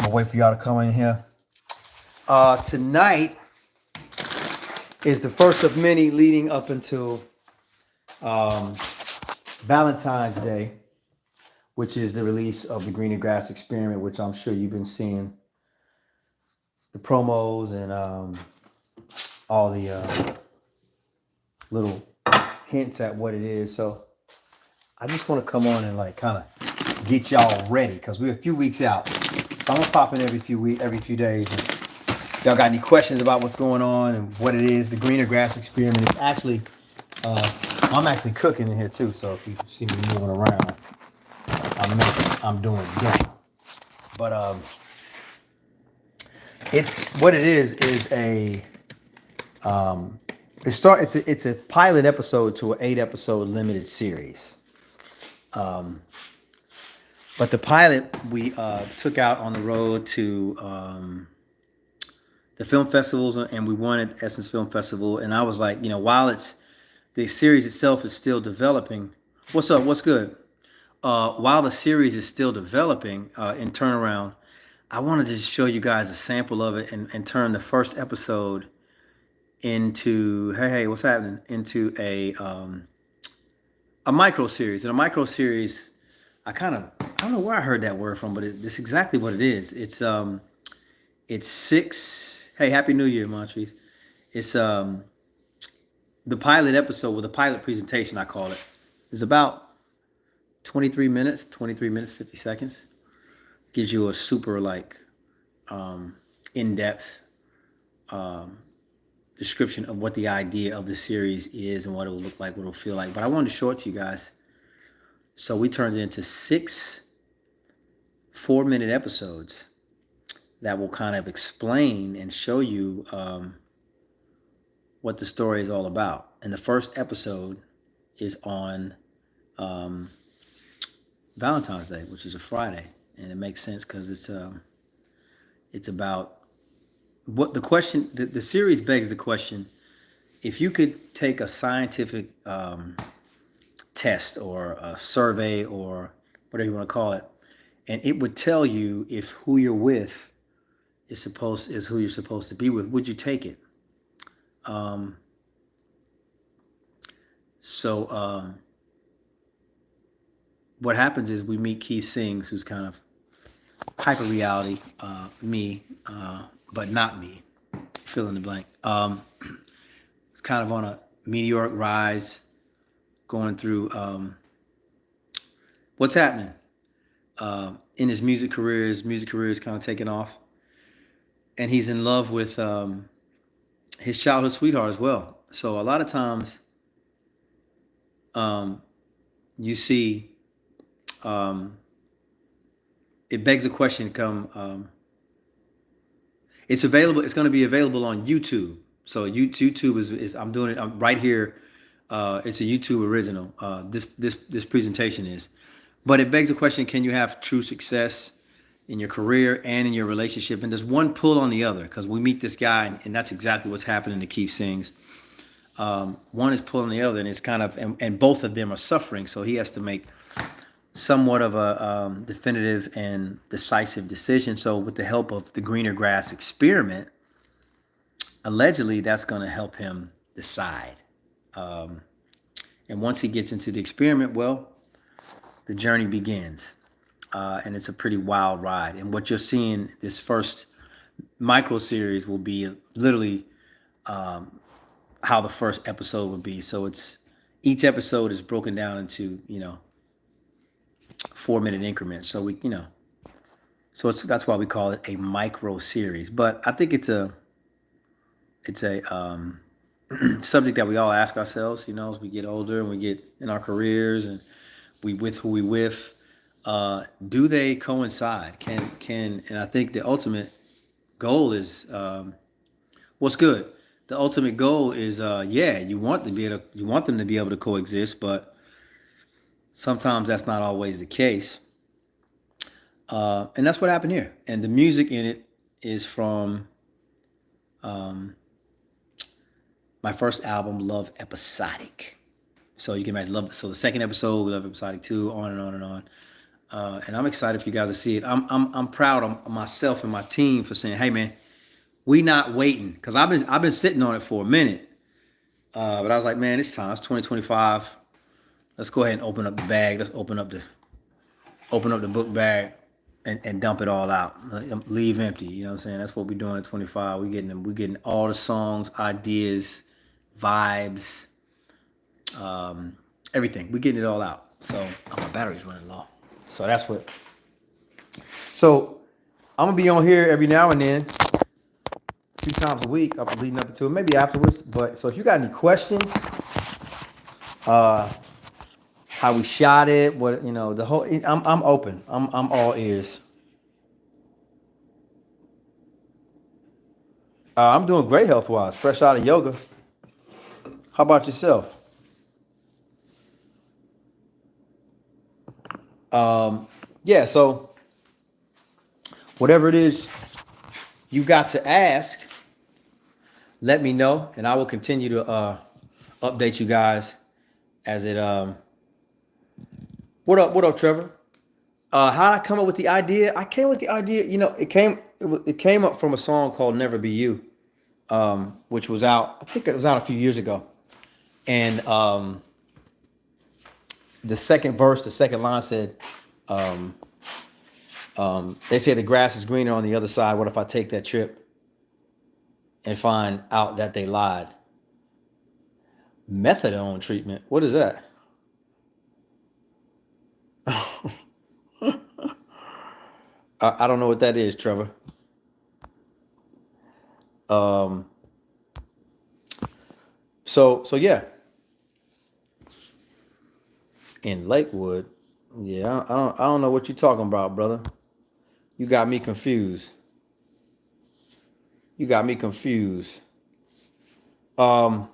I'll wait for y'all to come in here. Tonight is the first of many leading up until um, Valentine's Day, which is the release of the Greener Grass Experiment, which I'm sure you've been seeing the promos and all the little hints at what it is. So I just want to come on and like kind of get y'all ready because we're a few weeks out. So I'm gonna pop in every few days. And y'all got any questions about what's going on and what it is? The Greener Grass Experiment is actually, I'm actually cooking in here too. So if you see me moving around, I'm doing dinner. But it's what it is a it's a pilot episode to an 8-episode limited series. But the pilot we took out on the road to the film festivals, and we won at Essence Film Festival. And I was like, while the series itself is still developing. What's up? What's good? While the series is still developing in turnaround, I wanted to just show you guys a sample of it and turn the first episode into hey, what's happening? Into a micro series. And a micro series, I don't know where I heard that word from, but it's exactly what it is. It's 6. Hey, Happy New Year, Montrese. It's the pilot episode with the pilot presentation, I call it. It's about 23 minutes, 50 seconds. Gives you a super in-depth description of what the idea of the series is and what it will look like, what it will feel like. But I wanted to show it to you guys. So we turned it into 6 4-minute episodes that will kind of explain and show you what the story is all about. And the first episode is on Valentine's Day, which is a Friday, and it makes sense because it's about what the question. The series begs the question: if you could take a scientific test or a survey or whatever you want to call it, and it would tell you if who you're with is who you're supposed to be with, would you take it? So what happens is we meet Keith Sings, who's kind of hyper reality, me, but not me, fill in the blank. It's kind of on a meteoric rise, going through what's happening in his music career. His music career is kind of taking off, and he's in love with his childhood sweetheart as well. So a lot of times you see it begs a question it's available. It's going to be available on YouTube. So YouTube is I'm doing it. I'm right here. It's a YouTube original. This presentation is, but it begs the question: can you have true success in your career and in your relationship? And does one pull on the other? Because we meet this guy, and that's exactly what's happening to Keith Sings. One is pulling the other, and it's kind of, and both of them are suffering. So he has to make somewhat of a definitive and decisive decision. So with the help of the Greener Grass Experiment, allegedly that's going to help him decide. And once he gets into the experiment, well, the journey begins. And it's a pretty wild ride. And what you're seeing, this first micro series will be literally how the first episode would be. So each episode is broken down into, 4-minute increments. So that's why we call it a micro series. But I think it's a subject that we all ask ourselves, as we get older and we get in our careers and we with who we with. Do they coincide? And I think the ultimate goal is what's good. The ultimate goal is you want them to be able to coexist, but sometimes that's not always the case. And that's what happened here. And the music in it is from my first album, Love Episodic. So you can imagine Love. So the second episode, Love Episodic 2, on and on and And I'm excited for you guys to see it. I'm proud of myself and my team for saying, hey man, we not waiting, because I've been sitting on it for a minute. But I was like, man, it's time. It's 2025. Let's go ahead and open up the bag. Let's open up the book bag and dump it all out. Leave empty. You know what I'm saying? That's what we're doing at 25. We're getting all the songs, ideas, vibes, everything. We're getting it all out. So my battery's running low. So that's what. So I'm gonna be on here every now and then, 2 times a week, up leading up to it, maybe afterwards. But so if you got any questions, how we shot it, what the whole, I'm open. I'm all ears. I'm doing great health wise, fresh out of yoga. How about yourself? Yeah, so whatever it is you got to ask, let me know, and I will continue to update you guys as it. What up, Trevor? How did I come up with the idea? I came with the idea. It came up from a song called "Never Be You," which was out. I think it was out a few years ago, and the second verse, the second line said, they say the grass is greener on the other side. What if I take that trip and find out that they lied? Methadone treatment. What is that? I don't know what that is, Trevor. So yeah. In Lakewood, yeah, I don't know what you're talking about, brother. You got me confused. So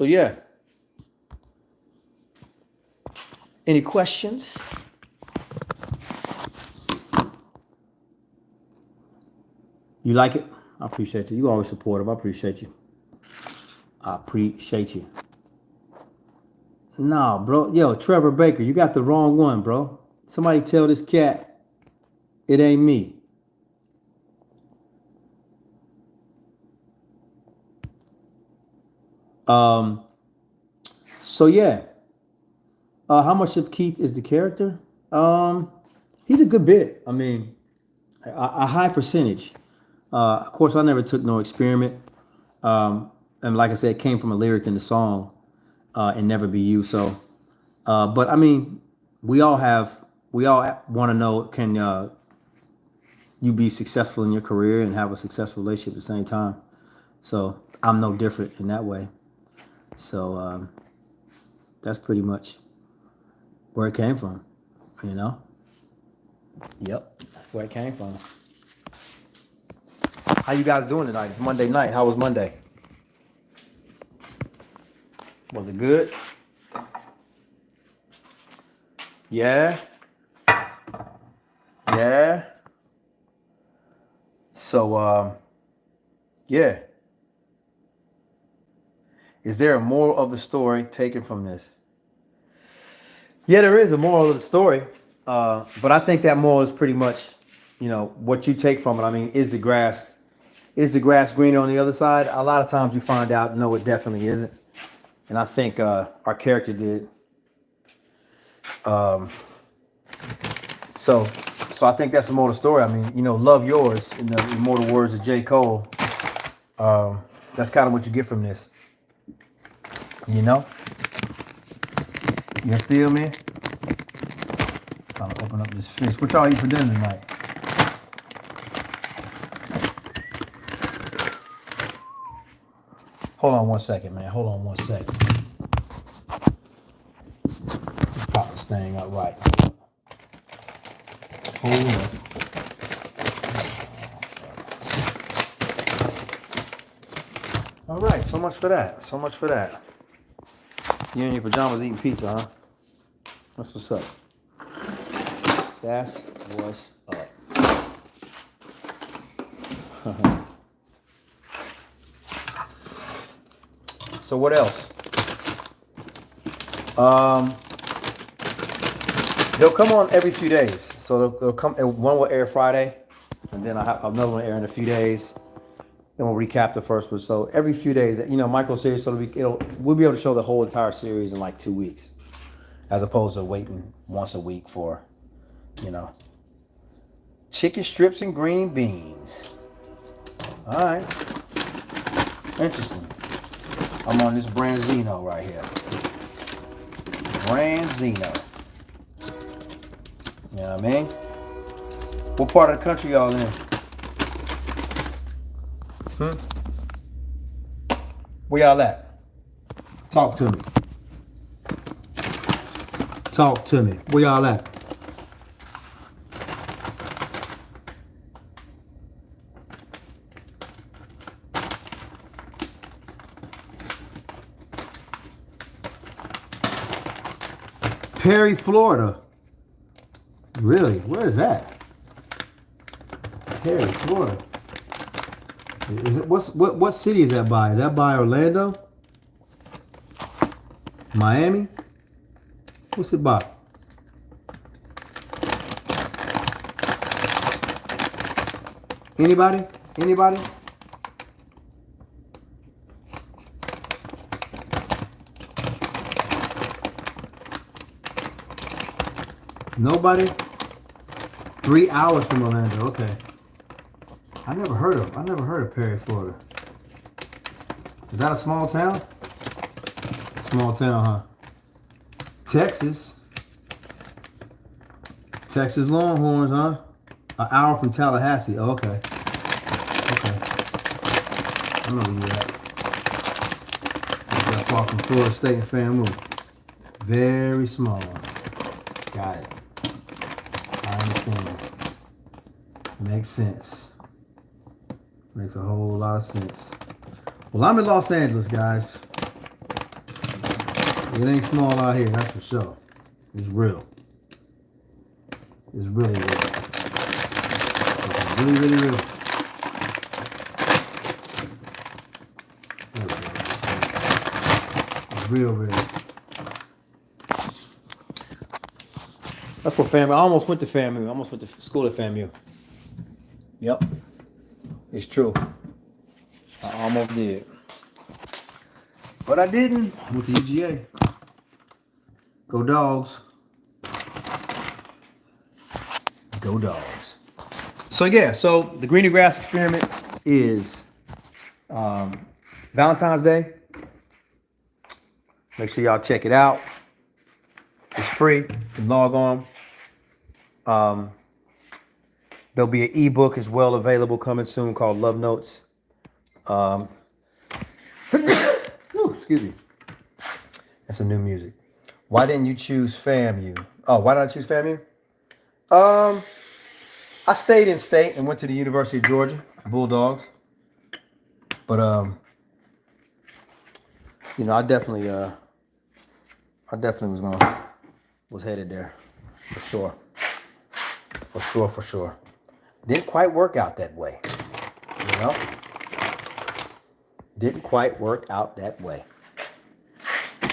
yeah. Any questions? You like it? I appreciate you. You always supportive. I appreciate you. Nah, bro. Yo, Trevor Baker, you got the wrong one, bro. Somebody tell this cat it ain't me. So yeah. How much of Keith is the character? He's a good bit. I mean, a high percentage. Of course, I never took no experiment. And like I said, it came from a lyric in the song, and Never Be You. So, but I mean, we all want to know, can you be successful in your career and have a successful relationship at the same time? So I'm no different in that way. So that's pretty much where it came from, Yep, that's where it came from. How you guys doing tonight? It's Monday night. How was Monday? Was it good? Yeah. So, yeah. Is there a moral of the story taken from this? Yeah, there is a moral of the story. But I think that moral is pretty much, what you take from it. I mean, is the grass greener on the other side? A lot of times you find out, no, it definitely isn't. And I think our character did. So I think that's the moral of the story. I mean, love yours, in the immortal words of J. Cole. That's kind of what you get from this. You feel me? Trying to open up this fish. What y'all eat for dinner tonight? Hold on one second, man. Prop this thing up right. Hold up. All right, so much for that. You in your pajamas eating pizza, huh? That's what's up. That's what's up. So what else? They'll come on every few days. So they'll come. One will air Friday, and then I have another one air in a few days. Then we'll recap the first one. So every few days, micro series. So we'll be able to show the whole entire series in like 2 weeks, as opposed to waiting once a week for, chicken strips and green beans. All right, interesting. I'm on this Branzino right here. Branzino. You know what I mean? What part of the country y'all in? Where y'all at? Talk to me. Talk to me. Where y'all at? Perry, Florida. Really? Where is that? Perry, Florida. Is it what city is that by? Is that by Orlando? Miami? What's it by? Anybody? Anybody? Nobody? 3 hours from Orlando. Okay. I never heard of Perry, Florida. Is that a small town? Small town, huh? Texas. Texas Longhorns, huh? An hour from Tallahassee. Oh, okay. Okay. I know where you're at. Not that far from Florida State and FAMU. Very small. Got it. I understand. Makes sense. Makes a whole lot of sense. Well, I'm in Los Angeles, guys. It ain't small out here, that's for sure. It's real. It's really real. It's really, really real. It's real, real. That's what FAMU. I almost went to FAMU. I almost went to school at FAMU. Yep. It's true. I almost did. But I didn't. I went to UGA. Go Dogs. Go Dogs. So yeah, so the Greening Grass experiment is Valentine's Day. Make sure y'all check it out. It's free. You can log on. There'll be an ebook as well available coming soon called Love Notes. Ooh, excuse me. That's some new music. Why didn't you choose FAMU? Oh, why did I choose FAMU? I stayed in state and went to the University of Georgia, Bulldogs. But I definitely was headed there for sure. For sure. Didn't quite work out that way. Didn't quite work out that way.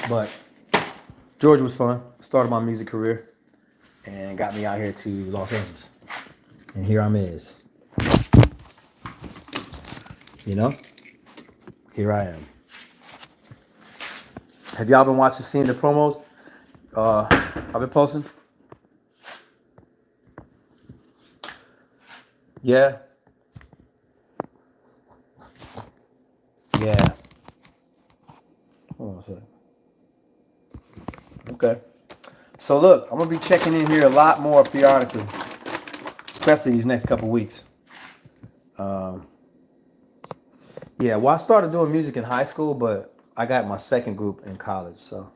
But Georgia was fun. Started my music career and got me out here to Los Angeles. And here I'm is. Here I am. Have y'all been seeing the promos I've been posting? Yeah. Yeah. Hold on a second. Okay. So look, I'm gonna be checking in here a lot more periodically, especially these next couple weeks. Well, I started doing music in high school, but I got my second group in college. So,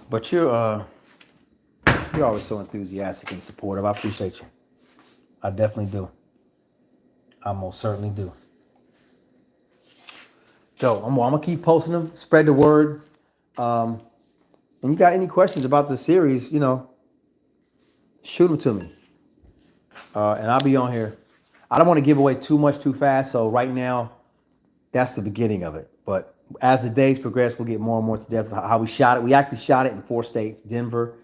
but you're always so enthusiastic and supportive. I appreciate you. I definitely do. I most certainly do. Joe, I'm gonna keep posting them. Spread the word. And you got any questions about the series? Shoot them to me. And I'll be on here. I don't want to give away too much too fast. So right now, that's the beginning of it. But as the days progress, we'll get more and more to depth of how we shot it. We actually shot it in 4 states: Denver,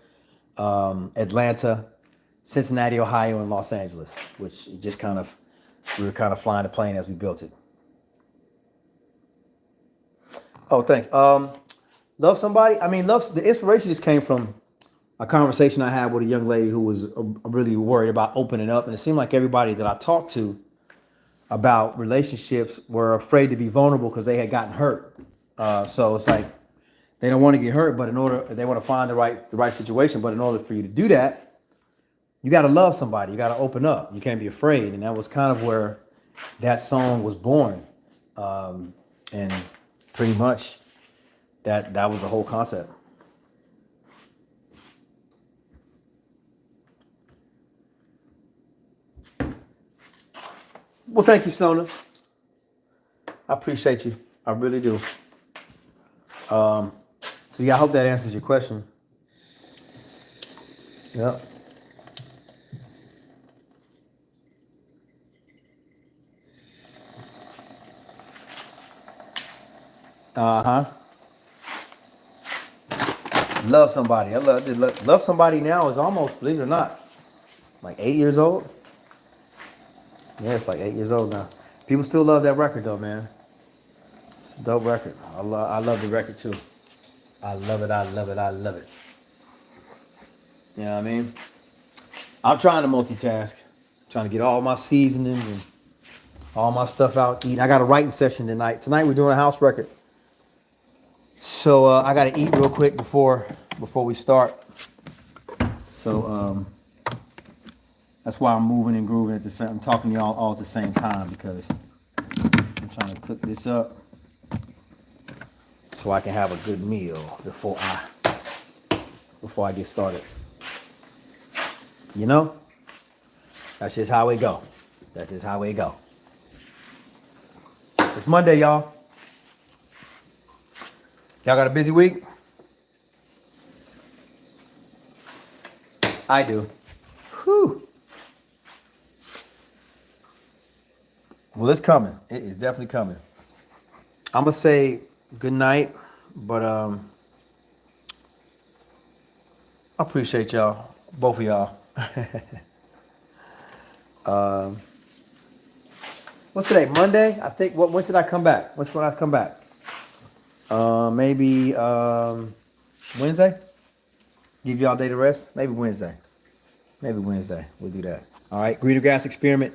Atlanta, Cincinnati, Ohio, and Los Angeles, which just we were kind of flying the plane as we built it. Oh, thanks. Love somebody. I mean, the inspiration just came from a conversation I had with a young lady who was really worried about opening up, and it seemed like everybody that I talked to about relationships were afraid to be vulnerable because they had gotten hurt. So it's like they don't want to get hurt, but they want to find the right situation. But in order for you to do that, you got to love somebody. You got to open up. You can't be afraid, and that was kind of where that song was born. And pretty much that was the whole concept. Well, thank you, Sona. I appreciate you. I really do. So yeah, I hope that answers your question. Yep. Uh-huh. Love somebody. Love somebody now is almost, believe it or not, like 8 years old. Yeah, it's like 8 years old now. People still love that record though, man. It's a dope record. I love the record too. I love it. I love it. I love it. You know what I mean? I'm trying to multitask. Trying to get all my seasonings and all my stuff out. Eat. I got a writing session tonight. Tonight we're doing a house record. So I got to eat real quick before we start. So that's why I'm moving and grooving at the same. I'm talking to y'all all at the same time because I'm trying to cook this up so I can have a good meal before I get started. You know, that's just how it go. That's just how it go. It's Monday, y'all. Y'all got a busy week? I do. Whew. Well, it's coming. It is definitely coming. I'm gonna say good night, but I appreciate y'all, both of y'all. What's today? Monday? I think. When should I come back? When should I come back? Maybe Wednesday. Give y'all a day to rest. Maybe Wednesday. We'll do that. All right. Greener Grass Experiment.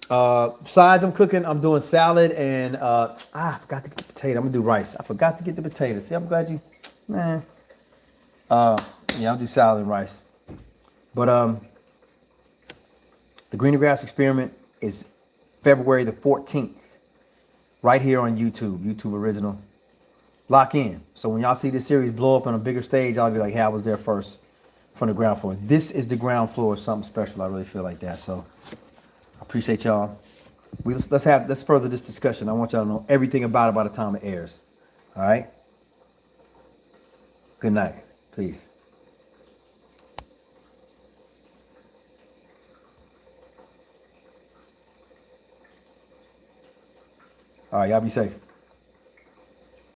Sides I'm cooking. I'm doing salad and I forgot to get the potato. I'm gonna do rice. I forgot to get the potato. See, I'm glad you, man. Yeah, I'll do salad and rice. But the Greener Grass Experiment is February the 14th, right here on YouTube original. Lock in. So when y'all see this series blow up on a bigger stage, I'll be like, hey, I was there first from the ground floor. This is the ground floor of something special. I really feel like that. So I appreciate y'all. Let's further this discussion. I want y'all to know everything about it by the time it airs. All right? Good night. Peace. All right, y'all be safe.